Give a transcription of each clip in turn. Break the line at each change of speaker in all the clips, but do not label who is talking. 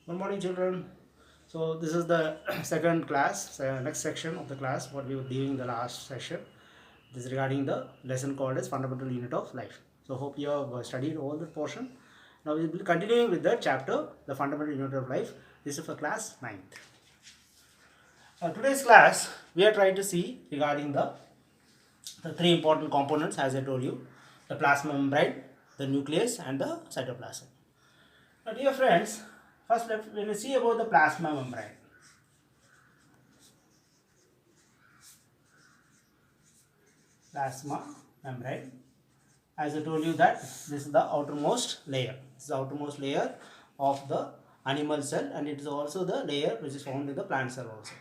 Good morning, children. So this is the second class, next section of the class. What we were doing in the last session. This is regarding the lesson called as fundamental unit of life. So hope you have studied all the portion. Now we will be continuing with the chapter, the fundamental unit of life. This is for class 9th. Today's class we are trying to see regarding the three important components, as I told you: the plasma membrane, the nucleus, and the cytoplasm. Now, dear friends, first we will see about the plasma membrane. Plasma membrane. As I told you that this is the outermost layer. This is the outermost layer of the animal cell, and it is also the layer which is found in the plant cell also.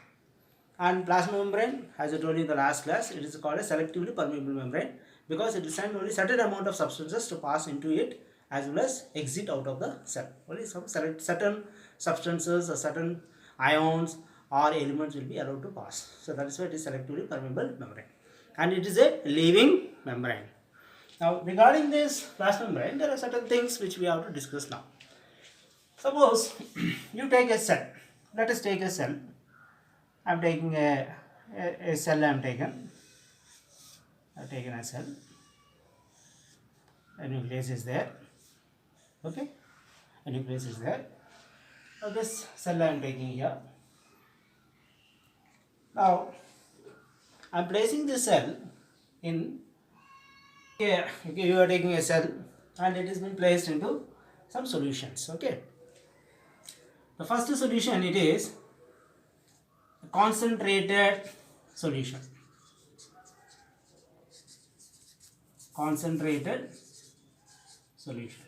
And plasma membrane, as I told you in the last class, it is called a selectively permeable membrane because it will send only certain amount of substances to pass into it as well as exit out of the cell. Only some certain substances or certain ions or elements will be allowed to pass. So that is why it is selectively permeable membrane, and it is a living membrane. Now regarding this plasma membrane, there are certain things which we have to discuss now. Suppose you take a cell. Let us take a cell. I am taking a cell. I have taken a cell. A nucleus is there. Okay, a nucleus is there. Now this cell I am taking here. Now I am placing this cell in here. Okay, you are taking a cell and it has been placed into some solutions. Okay, the first solution, it is a concentrated solution. Concentrated solution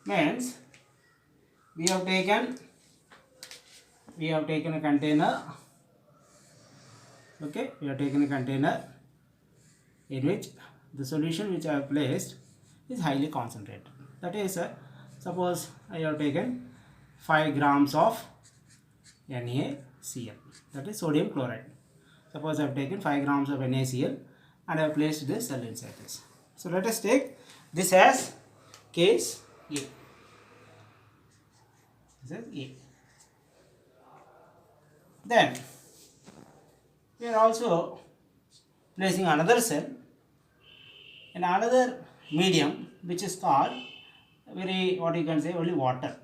means we have taken a container. Okay, we have taken a container in which the solution which I have placed is highly concentrated. That is, suppose I have taken 5 grams of NaCl, that is sodium chloride. Suppose I have taken 5 grams of NaCl and I have placed this cell inside this. So let us take this as case A. This is A. Then we are also placing another cell in another medium which is called only water.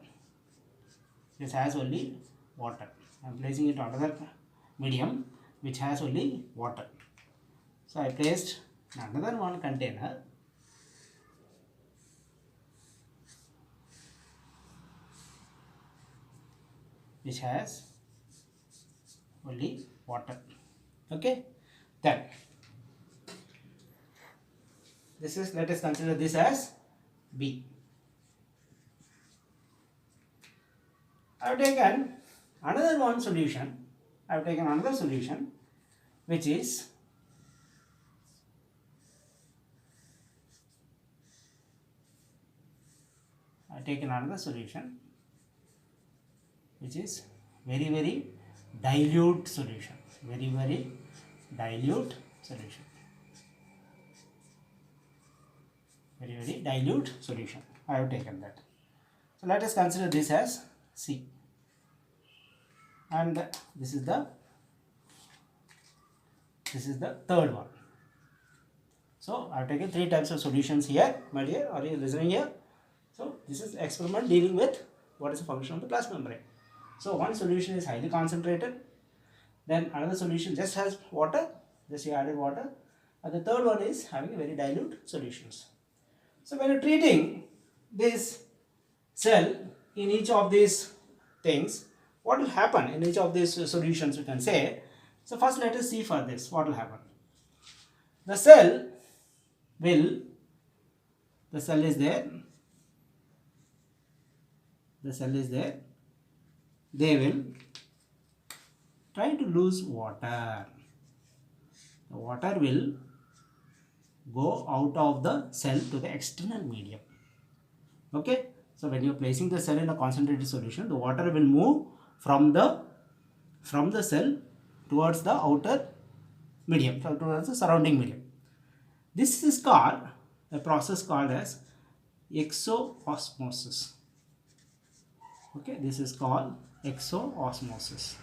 This has only water. I am placing it in another medium which has only water. So I placed another one container which has only water. Okay, then this is, let us consider this as B. I have taken another one solution. I have taken another solution which is very dilute solution. Very dilute solution. Very dilute solution. I have taken that. So let us consider this as C. And this is the third one. So I have taken 3 types of solutions here. My dear, are you listening here? So this is experiment dealing with what is the function of the plasma membrane. So one solution is highly concentrated, then another solution just has water, just you added water, and the third one is having very dilute solutions. So when you are treating this cell in each of these things, what will happen in each of these solutions, we can say. So first let us see for this what will happen. The cell is there. They will try to lose water. The water will go out of the cell to the external medium. Okay, so when you are placing the cell in a concentrated solution, the water will move from the cell towards the outer medium, towards the surrounding medium. This is called a process called as exosmosis. Okay, this is called exoosmosis.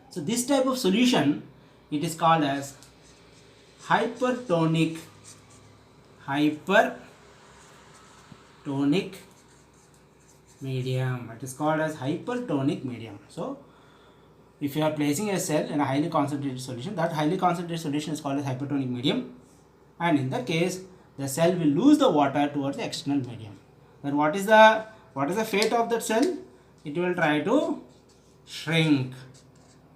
So this type of solution, it is called as hypertonic medium. It is called as hypertonic medium. So if you are placing a cell in a highly concentrated solution, that highly concentrated solution is called as hypertonic medium, and in that case the cell will lose the water towards the external medium. Then what is the fate of that cell? It will try to shrink.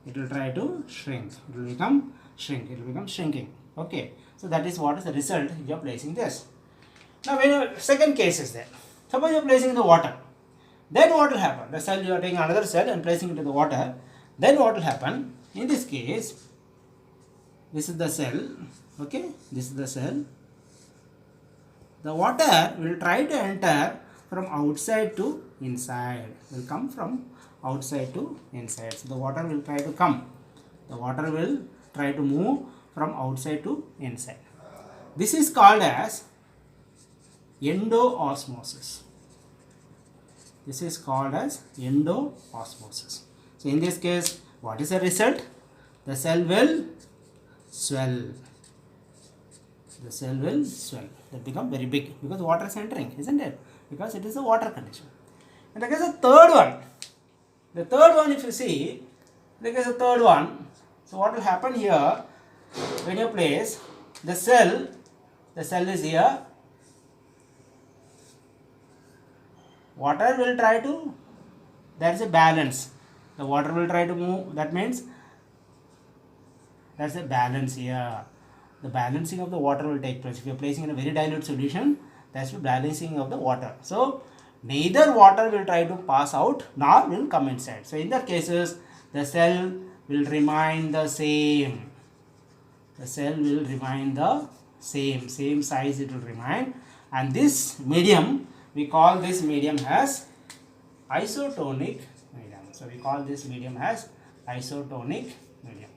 It will become shrinking. Okay, so that is what is the result if you are placing this. Now when your second case is there, suppose you are placing in the water, then what will happen? The cell, you are taking another cell and placing it into the water, then what will happen? In this case, this is the cell. Okay, this is the cell. The water will try to enter from outside to inside, will come from outside to inside. So the water will try to come. The water will try to move from outside to inside. This is called as endoosmosis. This is called as endoosmosis. So in this case, what is the result? The cell will swell. The cell will swell. They become very big because water is entering, isn't it? Because it is a water condition. And there is a third one. The third one, if you see, there is a third one. So what will happen here? When you place the cell is here. Water will try to, there is a balance. The water will try to move. That means there is a balance here. The balancing of the water will take place. If you are placing in a very dilute solution, there is a balancing of the water. So neither water will try to pass out nor will come inside. So in that cases, the cell will remain the same. The cell will remain the same size it will remain. And this medium, we call this medium as isotonic medium. So we call this medium as isotonic medium.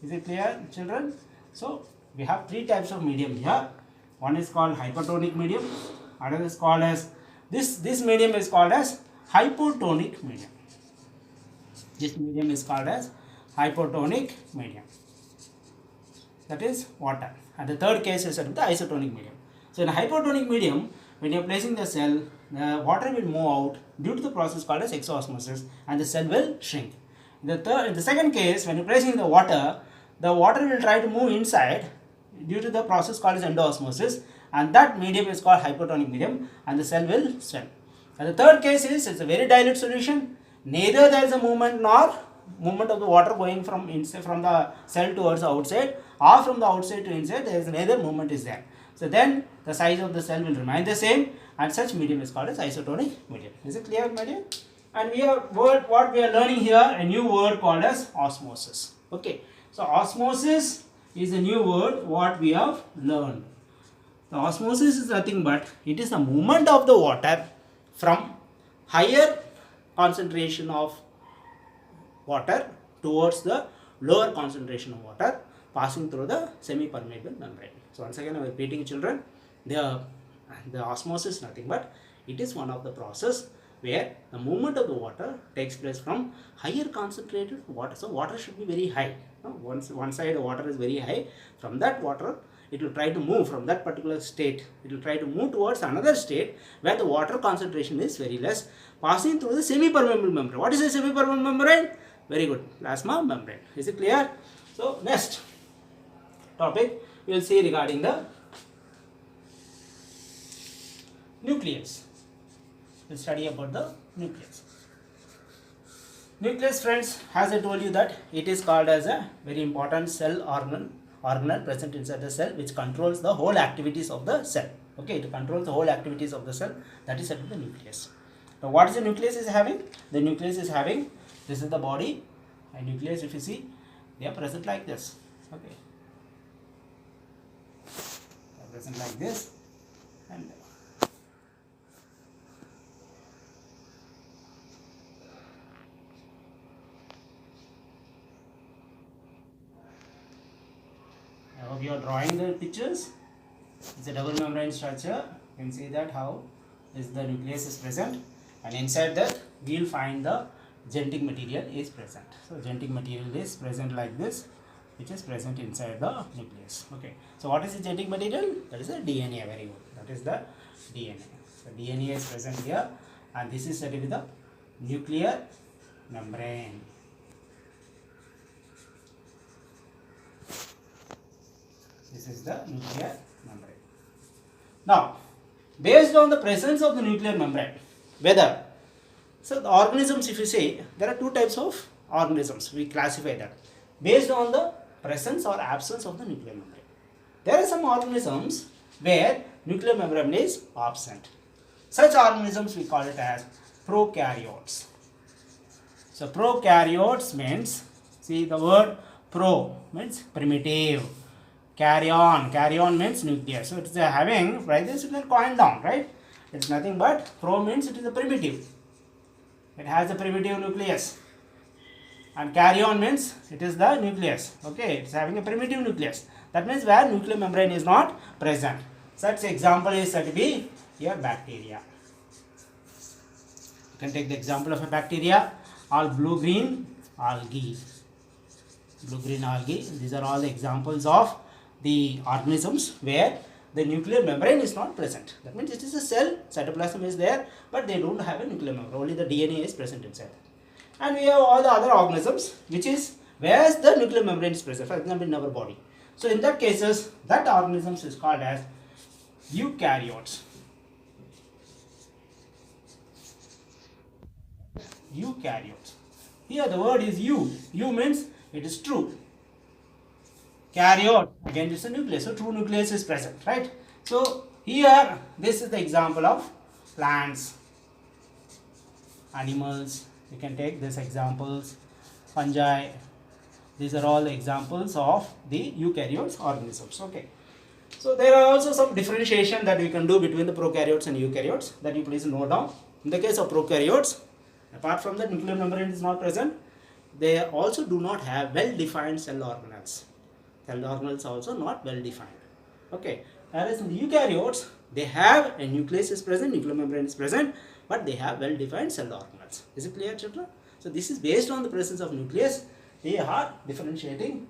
Is it clear, children? So we have three types of medium here. One is called hypertonic medium. Another is called as this medium is called as hypotonic medium. This medium is called as hypotonic medium. That is water. And the third case is the isotonic medium. So in a hypotonic medium, when you are placing the cell, the water will move out due to the process called as exoosmosis, and the cell will shrink. In the second case, when you are placing the water will try to move inside due to the process called as endoosmosis, and that medium is called hypotonic medium, and the cell will swell. And the third case is it's a very dilute solution. Neither there is a movement nor movement of the water going from inside, from the cell towards the outside, or from the outside to inside. There is neither movement is there. So then the size of the cell will remain the same, and such medium is called as isotonic medium. Is it clear, my dear? And what we are learning here, a new word called as osmosis. Okay. So osmosis is a new word what we have learned. The osmosis is nothing but it is the movement of the water from higher concentration of water towards the lower concentration of water passing through the semi-permeable membrane. So once again I am repeating, children, the osmosis is nothing but it is one of the process where the movement of the water takes place from higher concentrated water. So water should be very high. One side the water is very high. From that water, it will try to move from that particular state. It will try to move towards another state where the water concentration is very less, passing through the semi-permeable membrane. What is a semi-permeable membrane? Very good, plasma membrane. Is it clear? So next topic we will see regarding the nucleus. We'll study about the nucleus. Nucleus, friends, as I told you that it is called as a very important cell organelle present inside the cell, which controls the whole activities of the cell. Okay, it controls the whole activities of the cell. That is said to be the nucleus. Now what is the nucleus is having? The nucleus is having, this is the body, and nucleus, if you see, they are present like this. Okay, they are present like this, and I hope you are drawing the pictures. It's a double membrane structure. You can see that how is the nucleus is present. and inside that we will find the genetic material is present. So genetic material is present like this, which is present inside the nucleus. Okay, so what is the genetic material? That is the DNA. Very good, that is the DNA. So DNA is present here, and this is said to be the nuclear membrane. This is the nuclear membrane. Now, based on the presence of the nuclear membrane, whether, so the organisms, if you say, there are two types of organisms, we classify that based on the presence or absence of the nuclear membrane. There are some organisms where nuclear membrane is absent. Such organisms we call it as prokaryotes. So prokaryotes means, see the word pro means primitive. Carry on means nucleus. So it is having, like this you can coin down, right? It is nothing but pro means it is a primitive. It has a primitive nucleus. And carry on means it is the nucleus. Okay, it is having a primitive nucleus. That means where nuclear membrane is not present. Such example is said to be your bacteria. You can take the example of a bacteria, all blue-green algae. Blue-green algae, these are all the examples of the organisms where the nuclear membrane is not present. That means it is a cell, cytoplasm is there, but they don't have a nuclear membrane, only the DNA is present inside. And we have all the other organisms which is where the nuclear membrane is present, for example in our body. So in that cases, that organisms is called as eukaryotes. Eukaryotes. Here the word is eu. Eu means it is true. Karyote, again this is a nucleus, so true nucleus is present, right? So here this is the example of plants, animals. You can take these examples, fungi. These are all the examples of the eukaryotes organisms. Okay, so there are also some differentiation that we can do between the prokaryotes and eukaryotes, that you please note down. In the case of prokaryotes, apart from the nuclear membrane is not present, they also do not have well defined cell organelles. Cell organelles also not well defined. Okay, whereas in the eukaryotes, they have a nucleus is present, nuclear membrane is present, but they have well defined cell organelles. Is it clear, children? So this is based on the presence of nucleus. They are differentiating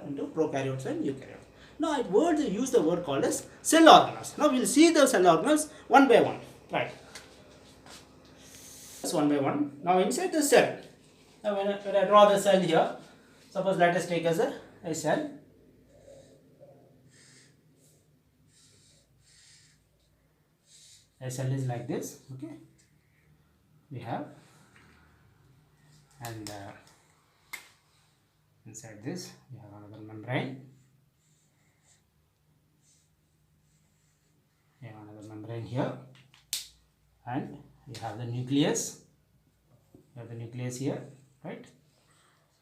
into prokaryotes and eukaryotes. Now they use the word called as cell organelles. Now we will see the cell organelles one by one. Right. That's one by one. Now inside the cell, now when I draw the cell here, suppose let us take as a cell. A cell is like this. Okay, we have, and inside this we have another membrane. We have another membrane here, and we have the nucleus. We have the nucleus here, right?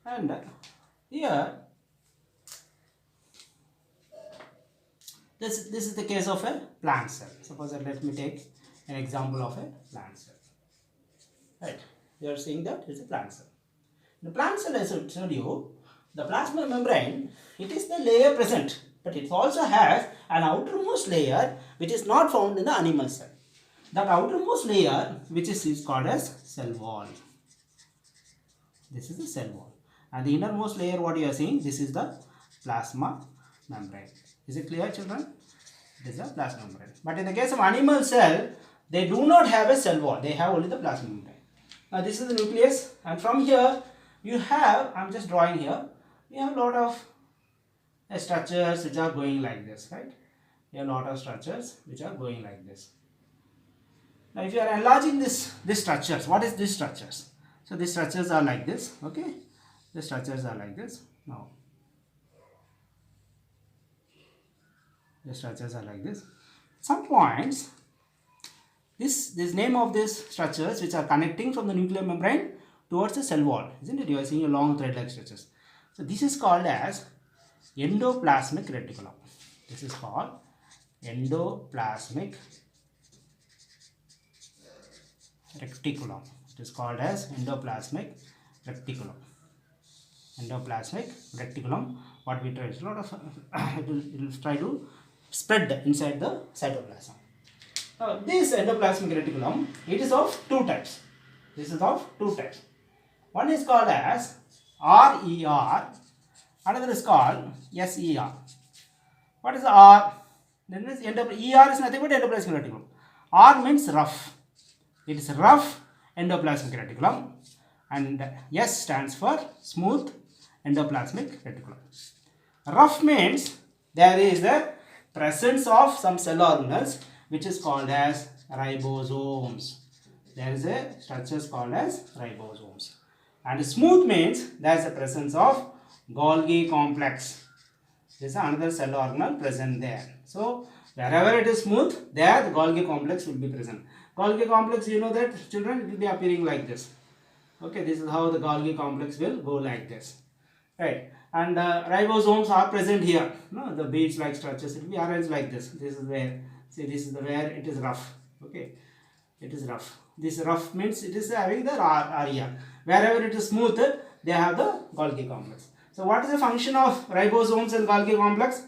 And here, this is the case of a plant cell. Suppose that let me take an example of a plant cell. Right? You are seeing that it's a plant cell. The plant cell, as I told you, the plasma membrane, it is the layer present, but it also has an outermost layer which is not found in the animal cell. That outermost layer, which is called as cell wall. This is the cell wall. And the innermost layer, what you are seeing, this is the plasma membrane. Is it clear, children? It is a plasma membrane. But in the case of animal cell, they do not have a cell wall. They have only the plasma membrane. Now this is the nucleus, and from here you have, I am just drawing here, we have a lot of structures which are going like this, right? We have a lot of structures which are going like this. Now if you are enlarging these structures, what is these structures? So these structures are like this, okay? The structures are like this. Now the structures are like this. Some points, this name of these structures which are connecting from the nuclear membrane towards the cell wall, isn't it? You are seeing a long thread-like structures. So this is called as endoplasmic reticulum. This is called endoplasmic reticulum. It is called as endoplasmic reticulum. Endoplasmic reticulum. What we try it will try to spread inside the cytoplasm. This endoplasmic reticulum, it is of two types. This is of two types. One is called as RER, another is called SER. What is R? Then is ER is nothing but endoplasmic reticulum. R means rough. It is rough endoplasmic reticulum, and S stands for smooth endoplasmic reticulum. Rough means there is the presence of some cell organelles which is called as ribosomes. There is a structure called as ribosomes. And smooth means there is a presence of Golgi complex. This is another cell organelle present there. So wherever it is smooth, there the Golgi complex will be present. Golgi complex, you know that children, it will be appearing like this. Okay, this is how the Golgi complex will go like this. Right. And ribosomes are present here. No, the beads like structures, it will be arranged like this. This is where, see, this is where it is rough. Okay, it is rough. This rough means it is having the RER. Wherever it is smooth, they have the Golgi complex. So what is the function of ribosomes and Golgi complex?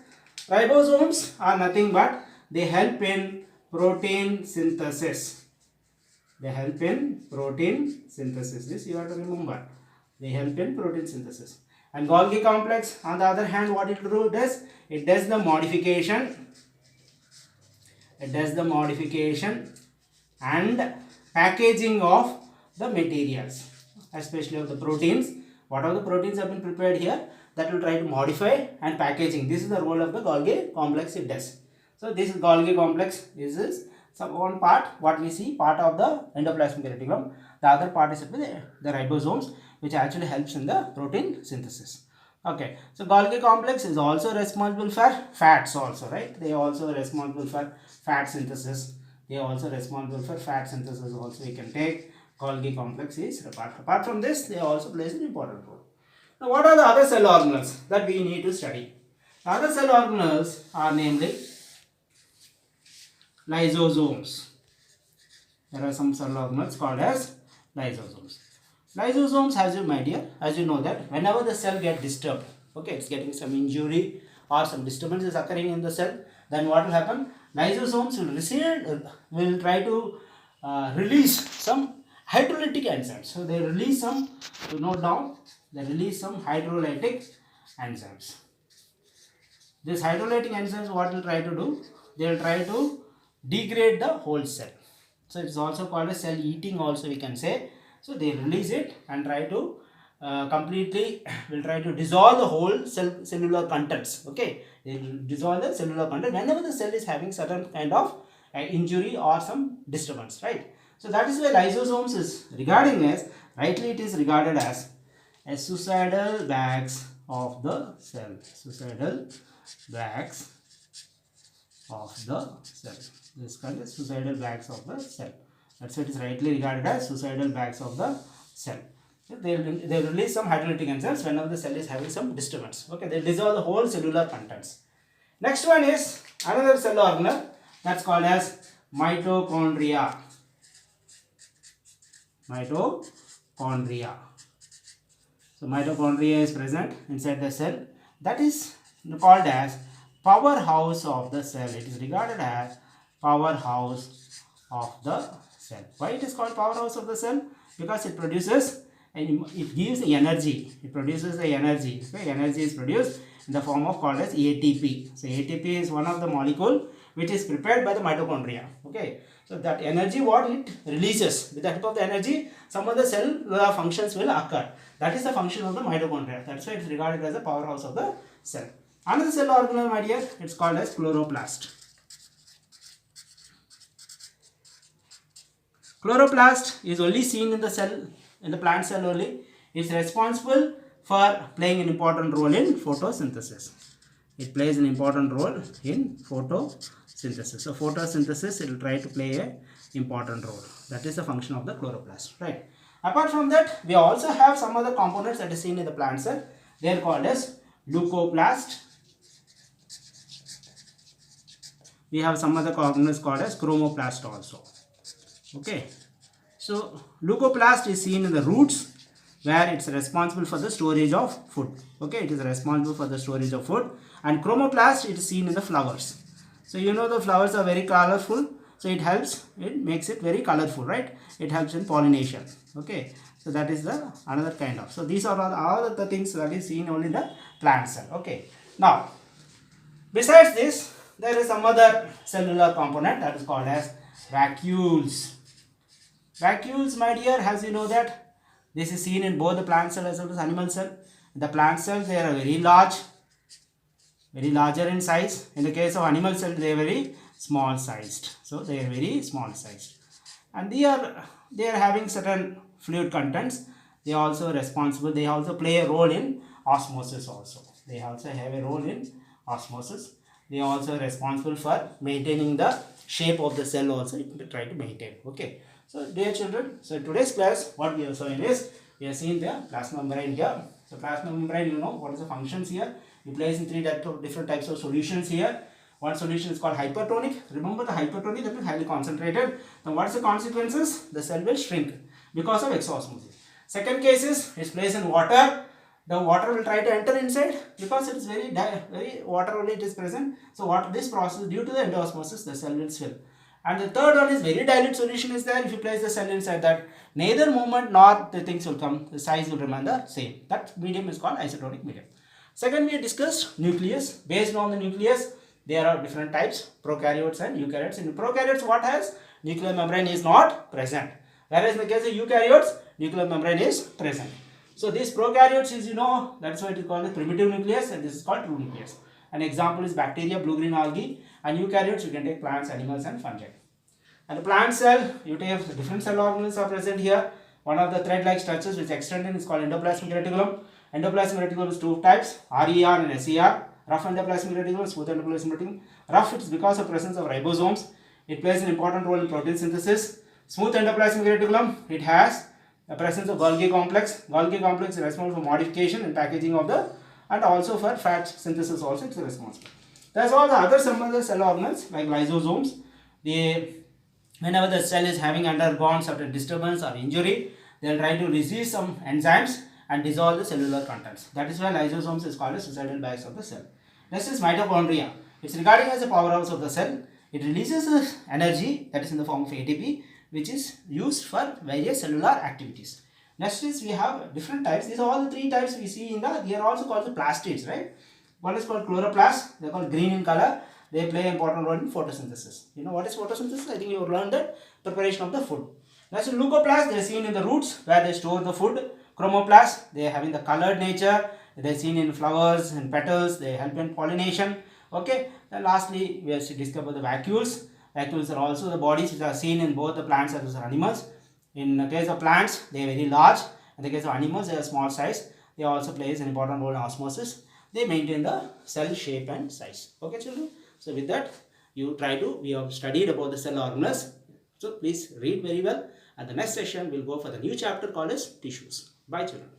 Ribosomes are nothing but they help in protein synthesis. They help in protein synthesis. This you have to remember. They help in protein synthesis. And Golgi complex, on the other hand, what it does? It does the modification. It does the modification and packaging of the materials, especially of the proteins. What are the proteins have been prepared here? That will try to modify and packaging. This is the role of the Golgi complex it does. So this Golgi complex is some one part, what we see, part of the endoplasmic reticulum. The other part is the ribosomes, which actually helps in the protein synthesis. Okay, so Golgi complex is also responsible for fats also, right? They are also responsible for fat synthesis. They are also responsible for fat synthesis also. We can take Golgi complex is apart from this, they also plays an important role. Now, what are the other cell organelles that we need to study? The other cell organelles are namely lysosomes. There are some cell organelles called as lysosomes. Lysosomes, as you know that whenever the cell gets disturbed, okay, it's getting some injury or some disturbance is occurring in the cell, then what will happen? Lysosomes will try to release some hydrolytic enzymes. So they release some, to note down, they release some hydrolytic enzymes. These hydrolytic enzymes, what will try to do? They will try to degrade the whole cell. So it's also called as cell eating also, we can say. So they release it and try to completely will try to dissolve the whole cellular contents. Okay, they will dissolve the cellular content whenever the cell is having certain kind of injury or some disturbance, right? So that is why lysosomes is regarding as, rightly it is regarded as a suicidal bags of the cell. Suicidal bags of the cell. This is called as suicidal bags of the cell. That's why it is rightly regarded as suicidal bags of the cell. They release some hydrolytic enzymes whenever the cell is having some disturbance. Okay, they dissolve the whole cellular contents. Next one is another cell organelle that's called as mitochondria. Mitochondria. So mitochondria is present inside the cell. That is called as powerhouse of the cell. It is regarded as powerhouse of the cell. Why it is called powerhouse of the cell? Because it produces and it gives energy. It produces the energy. Okay? Energy is produced in the form of called as ATP. So ATP is one of the molecule which is prepared by the mitochondria. Okay. So that energy what it releases, with the help of the energy, some of the cell functions will occur. That is the function of the mitochondria. That's why it is regarded as the powerhouse of the cell. Another cell organelle, my dear, it's called as chloroplast. Chloroplast is only seen in the cell, in the plant cell only. It's responsible for playing an important role in photosynthesis. It plays an important role in photosynthesis. So photosynthesis, it will try to play an important role. That is the function of the chloroplast, right? Apart from that, we also have some other components that is seen in the plant cell. They are called as leucoplast. We have some other components called as chromoplast also. Okay, so leucoplast is seen in the roots where it's responsible for the storage of food. Okay, it is responsible for the storage of food. And chromoplast, it is seen in the flowers. So you know the flowers are very colorful. So it helps, it makes it very colorful, right? It helps in pollination. Okay, so that is the another kind of. So these are all the things that is seen only in the plant cell. Okay, now besides this, there is some other cellular component that is called as vacuoles. Vacuoles, my dear, as you know that this is seen in both the plant cell as well as animal cell. In the plant cells, they are very large, very larger in size. In the case of animal cell, they are very small sized. So they are very small sized, and they are having certain fluid contents. They are also responsible. They also play a role in osmosis. Also, they also have a role in osmosis. They are also responsible for maintaining the shape of the cell. Also, it try to maintain. Okay. So dear children, so in today's class, what we have seen is we have seen the plasma membrane here. So plasma membrane, you know what is the functions here. It plays in different types of solutions here. One solution is called hypertonic. Remember the hypertonic, that is highly concentrated. Now what is the consequences? The cell will shrink because of exosmosis. Second case is it plays in water. The water will try to enter inside because it is very water only it is present. So what this process, due to the endosmosis, the cell will swell. And the third one is very dilute solution is there. If you place the cell inside that, neither movement nor the things will come, the size will remain the same. That medium is called isotonic medium. Second, we discussed nucleus. Based on the nucleus, there are different types, prokaryotes and eukaryotes. In prokaryotes, what has? Nuclear membrane is not present. Whereas in the case of eukaryotes, nuclear membrane is present. So these prokaryotes is, you know, that's why it is called the primitive nucleus, and this is called true nucleus. An example is bacteria, blue-green algae, and eukaryotes, you can take plants, animals, and fungi. And the plant cell, you take different cell organelles are present here. One of the thread-like structures which extend in is called endoplasmic reticulum. Endoplasmic reticulum is two types, RER and SER. Rough endoplasmic reticulum, smooth endoplasmic reticulum. Rough, it's because of presence of ribosomes. It plays an important role in protein synthesis. Smooth endoplasmic reticulum, it has the presence of Golgi complex. Golgi complex is responsible for modification and packaging of the, and also for fat synthesis also it's responsible. There's all the other some other cell organelles like lysosomes. Whenever the cell is having undergone certain disturbance or injury, they will try to resist some enzymes and dissolve the cellular contents. That is why lysosomes is called as suicidal bags of the cell. Next is mitochondria. It's regarding as a powerhouse of the cell. It releases energy that is in the form of ATP, which is used for various cellular activities. Next is we have different types. These are all the three types we see in the, they are also called the plastids, right? One is called chloroplasts. They are called green in color. They play an important role in photosynthesis. You know what is photosynthesis? I think you have learned that, preparation of the food. Next, leucoplasts, they are seen in the roots where they store the food. Chromoplasts, they are having the colored nature. They are seen in flowers and petals. They help in pollination. Okay. And lastly, we have to discover the vacuoles. Vacuoles are also the bodies which are seen in both the plants as well as animals. In the case of plants, they are very large. In the case of animals, they are small size. They also play an important role in osmosis. They maintain the cell shape and size. Okay, children. So with that, we have studied about the cell organelles. So please read very well. And the next session, we'll go for the new chapter called as tissues. Bye, children.